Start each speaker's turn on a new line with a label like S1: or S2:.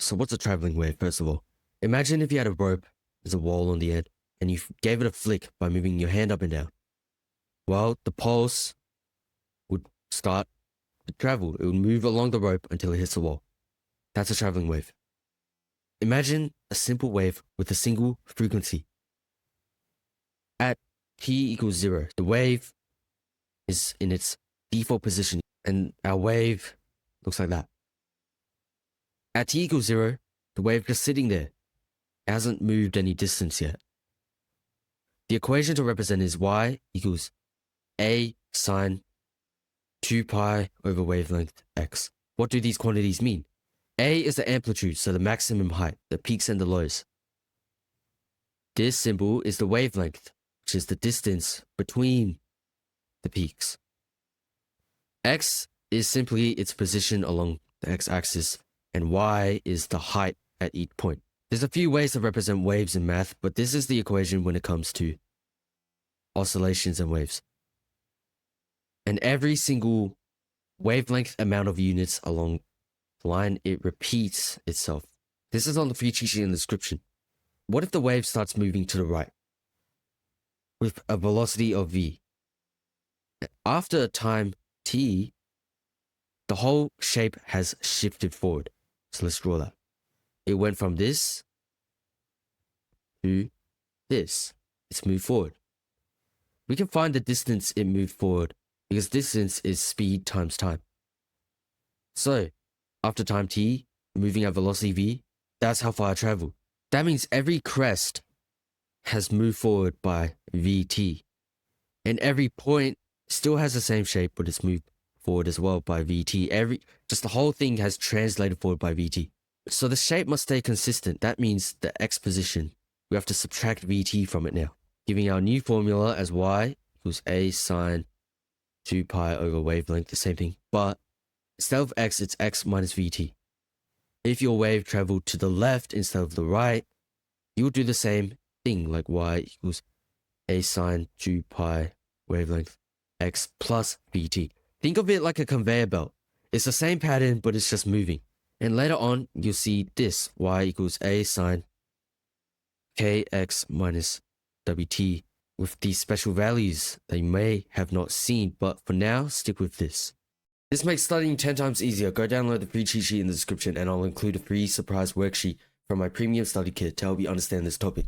S1: So what's a traveling wave, first of all? Imagine if you had a rope, there's a wall on the end, and you gave it a flick by moving your hand up and down. Well, the pulse would start to travel. It would move along the rope until it hits the wall. That's a traveling wave. Imagine a simple wave with a single frequency. At t equals 0, the wave is in its default position, and our wave looks like that. At t equals 0, the wave just sitting there. It hasn't moved any distance yet. The equation to represent is y equals a sine 2 pi over wavelength x. What do these quantities mean? A is the amplitude, so the maximum height, the peaks and the lows. This symbol is the wavelength, which is the distance between the peaks. X is simply its position along the x-axis, and y is the height at each point. There's a few ways to represent waves in math, but this is the equation when it comes to oscillations and waves. And every single wavelength amount of units along the line, it repeats itself. This is on the free cheat sheet in the description. What if the wave starts moving to the right with a velocity of v? After a time t, the whole shape has shifted forward. So let's draw that. It went from this to this. It's moved forward. We can find the distance it moved forward because distance is speed times time. So, after time t, moving at velocity v, that's how far I travel. That means every crest has moved forward by vt. And every point still has the same shape, but it's moved forward as well by vt. Just the whole thing has translated forward by vt. So the shape must stay consistent. That means the x position, we have to subtract vt from it now, giving our new formula as y equals a sine 2 pi over wavelength, the same thing, but instead of x, it's x minus vt. If your wave traveled to the left instead of the right, you will do the same thing, like y equals a sine 2 pi wavelength x plus vt. Think of it like a conveyor belt. It's the same pattern, but it's just moving. And later on, you'll see this, y equals a sine kx minus wt, with these special values that you may have not seen, but for now, stick with this. This makes studying 10 times easier. Go download the free cheat sheet in the description, and I'll include a free surprise worksheet from my premium study kit to help you understand this topic.